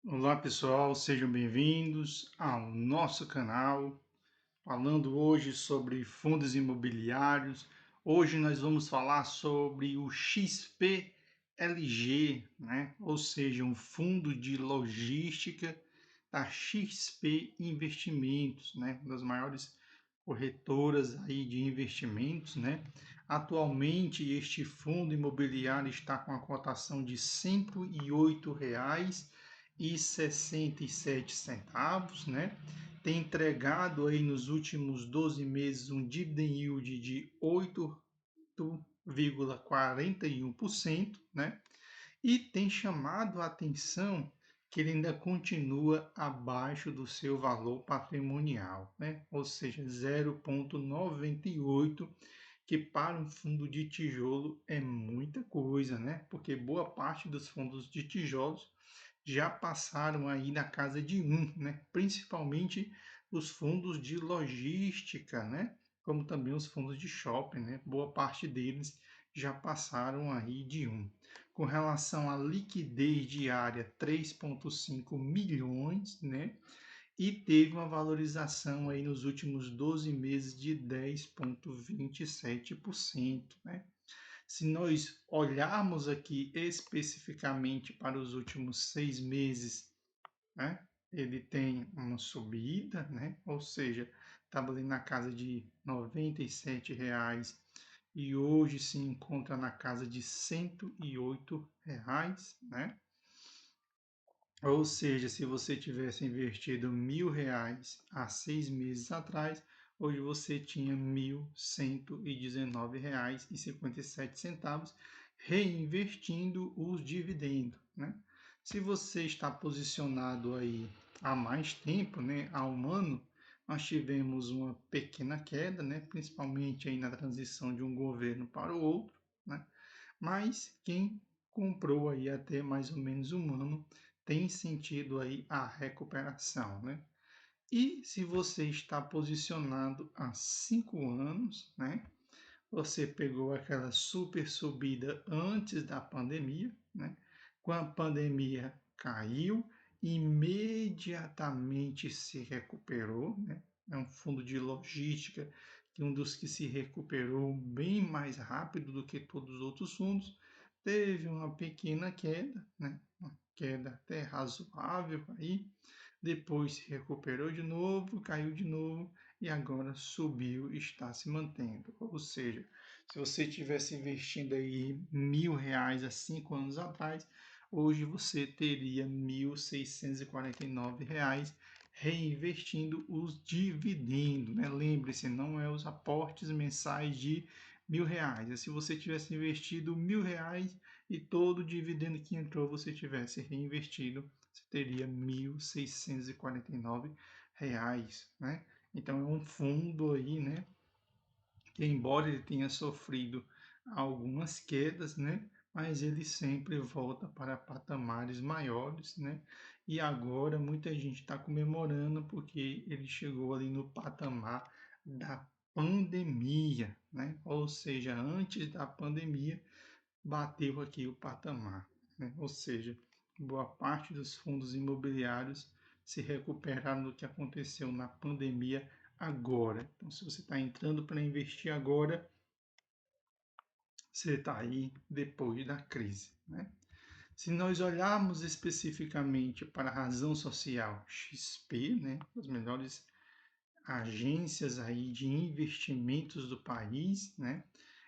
Olá pessoal, sejam bem-vindos ao nosso canal. Falando hoje sobre fundos imobiliários. Hoje nós vamos falar sobre o XPLG, né? Ou seja, um fundo de logística da XP Investimentos, né? Uma das maiores corretoras aí de investimentos, né? Atualmente este fundo imobiliário está com a cotação de R$ 108,67, né? Tem entregado aí nos últimos 12 meses um dividend yield de 8,41%, né? E tem chamado a atenção que ele ainda continua abaixo do seu valor patrimonial, né? Ou seja, 0,98, que para um fundo de tijolo é muita coisa, né? Porque boa parte dos fundos de tijolos já passaram aí na casa de um, né? Principalmente os fundos de logística, né? Como também os fundos de shopping, né? Boa parte deles já passaram aí de um. Com relação à liquidez diária, 3,5 milhões, né? E teve uma valorização aí nos últimos 12 meses de 10,27%, né? Se nós olharmos aqui especificamente para os últimos 6 meses, né, ele tem uma subida, né, ou seja, estava ali na casa de R$ 97 e hoje se encontra na casa de R$ 108, né? Ou seja, se você tivesse investido R$ 1.000 há 6 meses atrás, hoje você tinha R$ 1.119,57, reinvestindo os dividendos, né? Se você está posicionado aí há mais tempo, né, há um ano, nós tivemos uma pequena queda, né, principalmente aí na transição de um governo para o outro, né? Mas quem comprou aí até mais ou menos um ano tem sentido aí a recuperação, né? E se você está posicionado há 5 anos, né? Você pegou aquela super subida antes da pandemia, né? Com a pandemia caiu, imediatamente se recuperou, né? É um fundo de logística que um dos que se recuperou bem mais rápido do que todos os outros fundos. Teve uma pequena queda, né? Uma queda até razoável aí, depois se recuperou de novo, caiu de novo e agora subiu e está se mantendo. Ou seja, se você tivesse investindo aí R$ 1.000 há 5 anos atrás, hoje você teria R$ 1.649 reinvestindo os dividendos, né? Lembre-se, não é os aportes mensais de R$ 1.000. É se você tivesse investido R$ 1.000 e todo o dividendo que entrou você tivesse reinvestido, você teria R$ 1.649, né? Então é um fundo aí, né, que embora ele tenha sofrido algumas quedas, né, mas ele sempre volta para patamares maiores, né? E agora muita gente está comemorando porque ele chegou ali no patamar da pandemia, né? Ou seja, antes da pandemia bateu aqui o patamar, né? Ou seja, boa parte dos fundos imobiliários se recuperaram do que aconteceu na pandemia agora. Então, se você está entrando para investir agora, você está aí depois da crise, né? Se nós olharmos especificamente para a razão social XP, né, as melhores agências aí de investimentos do país, né?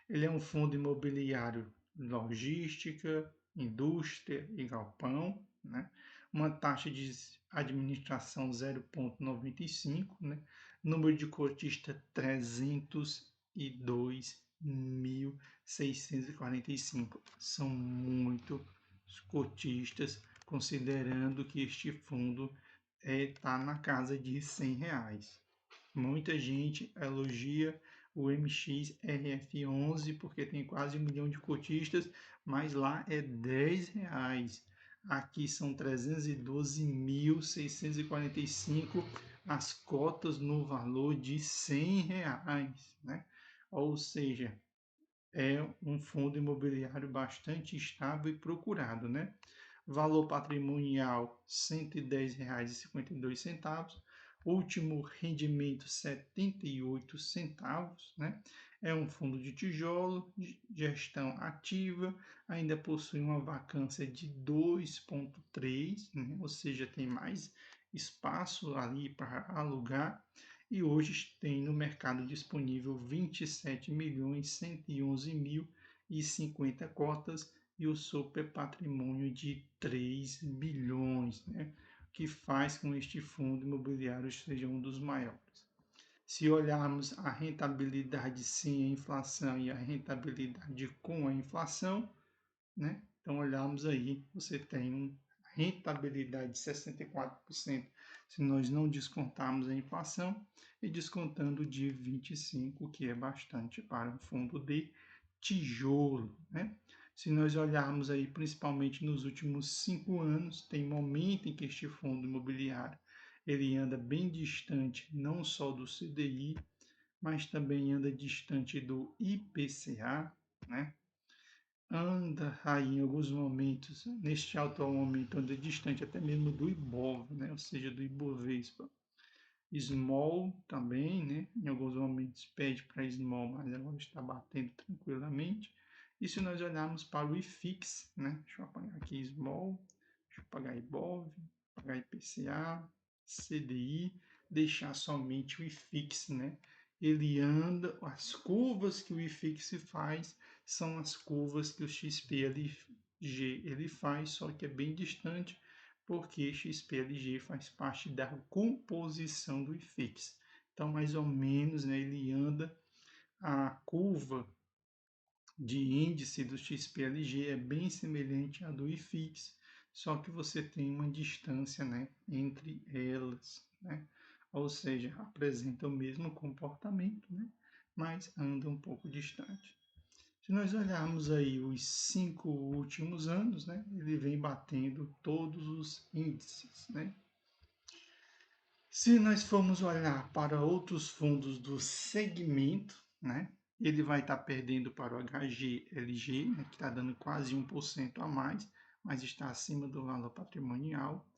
Ele é um fundo imobiliário logística, indústria e galpão, né? Uma taxa de administração 0,95, né? Número de cotistas 302.645. São muitos cotistas, considerando que este fundo está na casa de R$ 100. Muita gente elogia o MXRF11 porque tem quase 1 milhão de cotistas, mas lá é R$ 10. Aqui são 312.645 as cotas no valor de R$ 100, né? Ou seja, é um fundo imobiliário bastante estável e procurado, né? Valor patrimonial R$ 110,52. Último rendimento R$ 78 centavos, né? É um fundo de tijolo, de gestão ativa, ainda possui uma vacância de 2,3, né? Ou seja, tem mais espaço ali para alugar. E hoje tem no mercado disponível 27.111.050 cotas e o super patrimônio de 3 bilhões, né? Que faz com que este fundo imobiliário seja um dos maiores. Se olharmos a rentabilidade sem a inflação e a rentabilidade com a inflação, né? Então, olharmos aí, você tem uma rentabilidade de 64% se nós não descontarmos a inflação e descontando de 25%, que é bastante para um fundo de tijolo, né? Se nós olharmos aí, principalmente nos últimos 5 anos, tem momento em que este fundo imobiliário ele anda bem distante não só do CDI, mas também anda distante do IPCA, né? Anda aí em alguns momentos, neste atual momento, anda distante até mesmo do IBOV, né? Ou seja, do Ibovespa. Small também, né? Em alguns momentos pede para Small, mas agora está batendo tranquilamente. E se nós olharmos para o IFIX, né? Deixa eu apagar aqui Small, deixa eu apagar IBOV, apagar IPCA, CDI, deixar somente o IFIX, né? Ele anda, as curvas que o IFIX faz são as curvas que o XPLG ele faz, só que é bem distante porque XPLG faz parte da composição do IFIX. Então, mais ou menos, né, ele anda, a curva de índice do XPLG é bem semelhante à do IFIX, só que você tem uma distância, né, entre elas, né? Ou seja, apresenta o mesmo comportamento, né, mas anda um pouco distante. Se nós olharmos aí os 5 últimos anos, né, ele vem batendo todos os índices, né? Se nós formos olhar para outros fundos do segmento, né, ele vai estar perdendo para o HGLG, né, que está dando quase 1% a mais, mas está acima do valor patrimonial.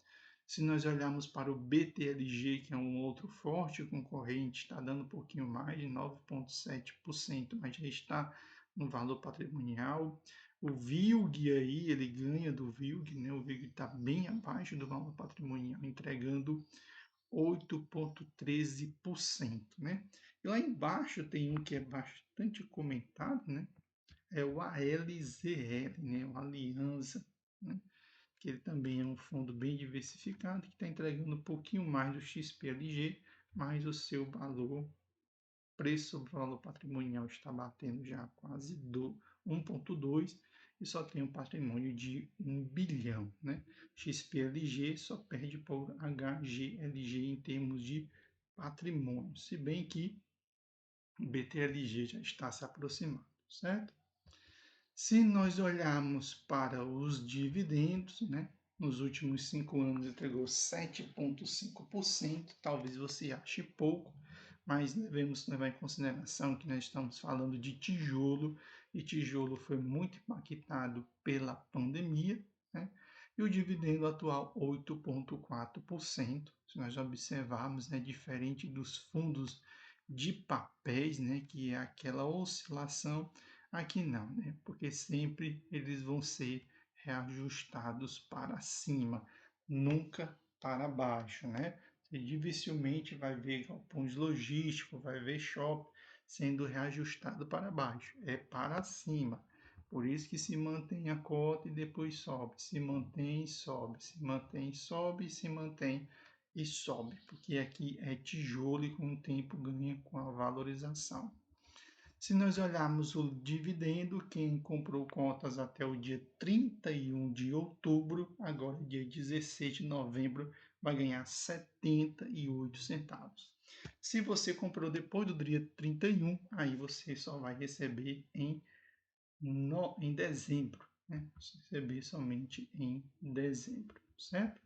Se nós olharmos para o BTLG, que é um outro forte concorrente, está dando um pouquinho mais, de 9,7%, mas já está no valor patrimonial. O VILG aí, ele ganha do VILG, né? O VILG está bem abaixo do valor patrimonial, entregando 8,13%, né? E lá embaixo tem um que é bastante comentado, né? É o ALZR, né? O Aliança, né? Que ele também é um fundo bem diversificado, que está entregando um pouquinho mais do XPLG, mas o seu valor, preço sobre valor patrimonial está batendo já quase do 1,2 e só tem um patrimônio de 1 bilhão, né? XPLG só perde por HGLG em termos de patrimônio, se bem que o BTLG já está se aproximando, certo? Se nós olharmos para os dividendos, né, nos últimos 5 anos entregou 7,5%, talvez você ache pouco, mas devemos levar em consideração que nós estamos falando de tijolo, e tijolo foi muito impactado pela pandemia, né? E o dividendo atual 8,4%. Se nós observarmos, né, diferente dos fundos de papéis, né, que é aquela oscilação. Aqui não, né? Porque sempre eles vão ser reajustados para cima, nunca para baixo, né? Você dificilmente vai ver galpões logísticos, vai ver shopping sendo reajustado para baixo, é para cima. Por isso que se mantém a cota e depois sobe, se mantém e sobe, se mantém e sobe, se mantém e sobe, porque aqui é tijolo e com o tempo ganha com a valorização. Se nós olharmos o dividendo, quem comprou cotas até o dia 31 de outubro, agora dia 16 de novembro, vai ganhar 78 centavos. Se você comprou depois do dia 31, aí você só vai receber em dezembro, né? Receber somente em dezembro, certo?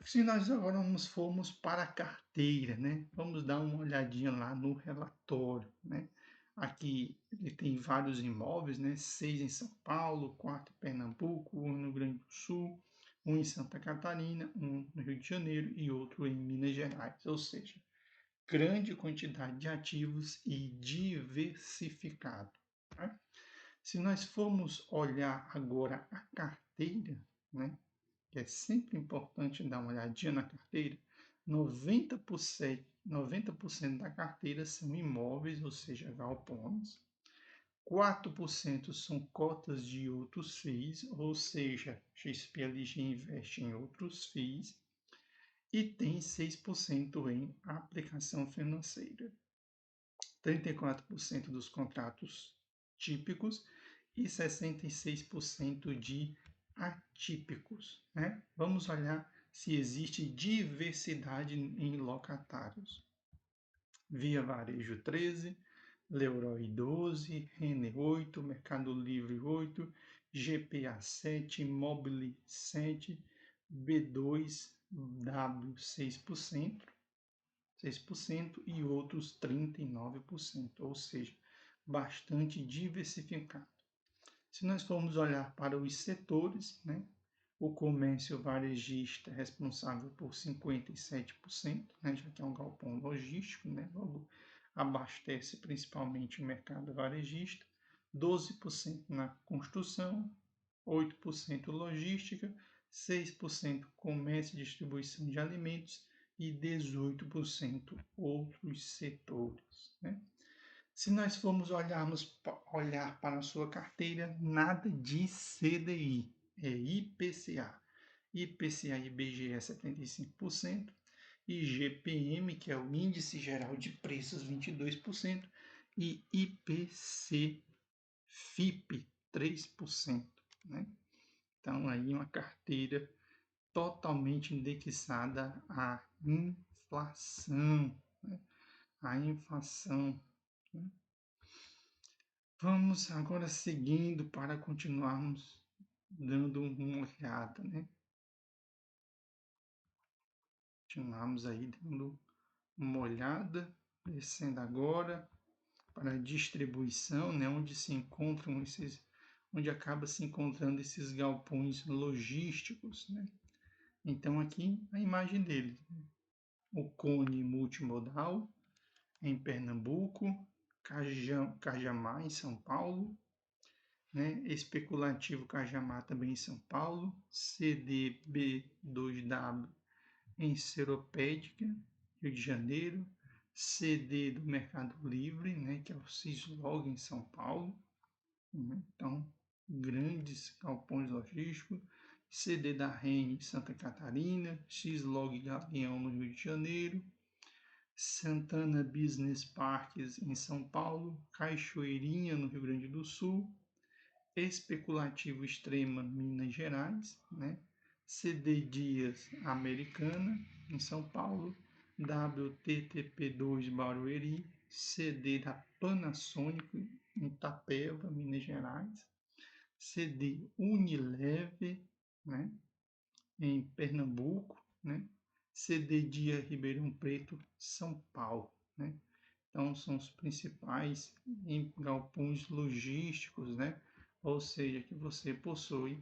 Se nós agora formos para a carteira, né? Vamos dar uma olhadinha lá no relatório, né? Aqui ele tem vários imóveis, né? 6 em São Paulo, 4 em Pernambuco, 1 no Rio Grande do Sul, um em Santa Catarina, um no Rio de Janeiro e outro em Minas Gerais. Ou seja, grande quantidade de ativos e diversificado. Tá? Se nós formos olhar agora a carteira, né, que é sempre importante dar uma olhadinha na carteira, 90% da carteira são imóveis, ou seja, galpões. 4% são cotas de outros FIIs, ou seja, XPLG investe em outros FIIs. E tem 6% em aplicação financeira. 34% dos contratos típicos e 66% de atípicos. Né? Vamos olhar se existe diversidade em locatários. Via Varejo 13, Leroy 12, Renner 8, Mercado Livre 8, GPA 7, Mobile 7, B2W 6% e outros 39%, ou seja, bastante diversificado. Se nós formos olhar para os setores, né, o comércio varejista é responsável por 57%, né, já que é um galpão logístico, né, logo abastece principalmente o mercado varejista, 12% na construção, 8% logística, 6% comércio e distribuição de alimentos e 18% outros setores. Né? Se nós formos olhar para a sua carteira, nada de CDI, é IPCA. IPCA e IBGE é 75%, IGPM, que é o Índice Geral de Preços, 22%, e IPC-FIP, 3%. Né? Então, aí uma carteira totalmente indexada à inflação. Né? A inflação. Né? Vamos agora seguindo para continuarmos dando uma olhada, né? Continuamos aí dando uma olhada, descendo agora para a distribuição, né? Onde acaba se encontrando esses galpões logísticos, né? Então aqui a imagem deles, né? O Cone Multimodal em Pernambuco, Cajamar em São Paulo, né? Especulativo Cajamar também em São Paulo, CDB2W em Seropédica, Rio de Janeiro, CD do Mercado Livre, né? Que é o Cislog em São Paulo, né? Então, grandes galpões logísticos, CD da REN em Santa Catarina, Xlog Gavião no Rio de Janeiro, Santana Business Parks em São Paulo, Cachoeirinha no Rio Grande do Sul, Especulativo Extrema Minas Gerais, né? CD Dias Americana em São Paulo, WTTP2 Barueri, CD da Panasonic em Itapeva, Minas Gerais, CD Unilever, né? Em Pernambuco, né? CD Dia Ribeirão Preto, São Paulo, né? Então, são os principais galpões logísticos, né? Ou seja, que você possui,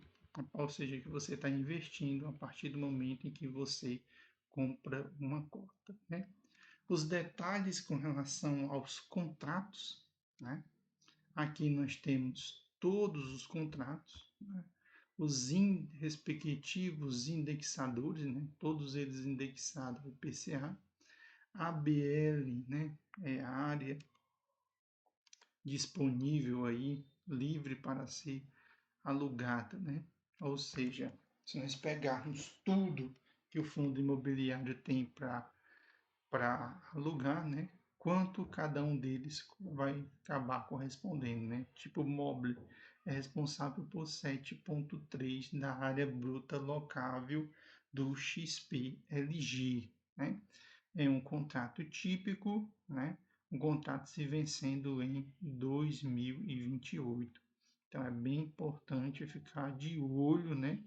ou seja, que você está investindo a partir do momento em que você compra uma cota, né? Os detalhes com relação aos contratos, né? Aqui nós temos todos os contratos, né? Os respectivos indexadores, né? Todos eles indexados ao IPCA, ABL, né? É a área disponível aí, livre para ser alugada, né? Ou seja, se nós pegarmos tudo que o fundo imobiliário tem para alugar, né? Quanto cada um deles vai acabar correspondendo, né? Tipo, o Mobile é responsável por 7,3 da área bruta locável do XPLG, né? É um contrato típico, né? Um contrato se vencendo em 2028. Então, é bem importante ficar de olho, né?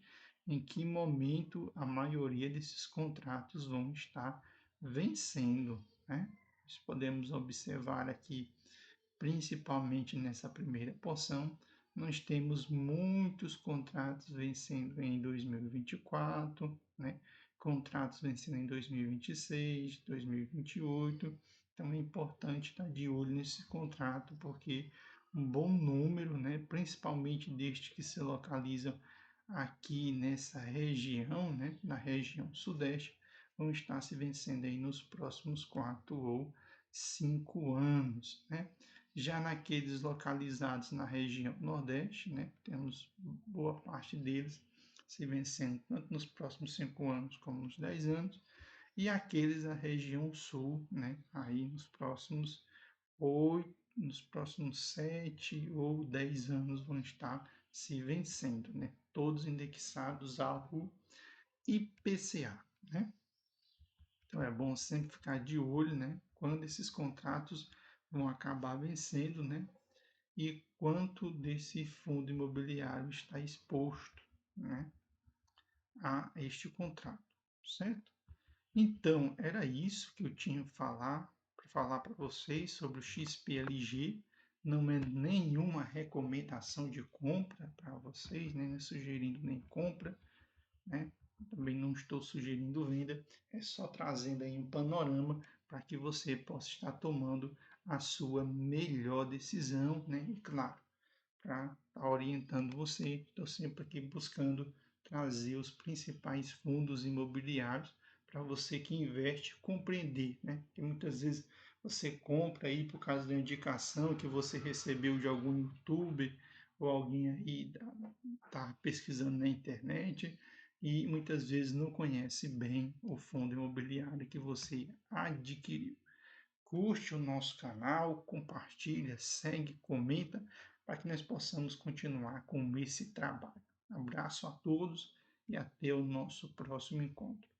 Em que momento a maioria desses contratos vão estar vencendo, né? Nós podemos observar aqui, principalmente nessa primeira porção, nós temos muitos contratos vencendo em 2024, né? Contratos vencendo em 2026, 2028. Então é importante estar de olho nesse contrato, porque um bom número, né, principalmente destes que se localizam aqui nessa região, né, na região sudeste, vão estar se vencendo aí nos próximos 4 ou 5 anos, né? Já naqueles localizados na região Nordeste, né, temos boa parte deles se vencendo tanto nos próximos 5 anos como nos 10 anos, e aqueles da região Sul, né, aí nos próximos 7 ou 10 anos vão estar se vencendo, né, todos indexados ao IPCA, né? Então é bom sempre ficar de olho, né, quando esses contratos vão acabar vencendo, né, e quanto desse fundo imobiliário está exposto, né, a este contrato, certo? Então, era isso que eu tinha para falar para vocês sobre o XPLG. Não é nenhuma recomendação de compra para vocês, né? Não é sugerindo nem compra, né? Também não estou sugerindo venda, é só trazendo aí um panorama para que você possa estar tomando a sua melhor decisão, né? E claro, para estar orientando você, estou sempre aqui buscando trazer os principais fundos imobiliários para você que investe compreender, né? Porque muitas vezes você compra aí por causa da indicação que você recebeu de algum youtuber ou alguém aí está pesquisando na internet e muitas vezes não conhece bem o fundo imobiliário que você adquiriu. Curte o nosso canal, compartilha, segue, comenta, para que nós possamos continuar com esse trabalho. Abraço a todos e até o nosso próximo encontro.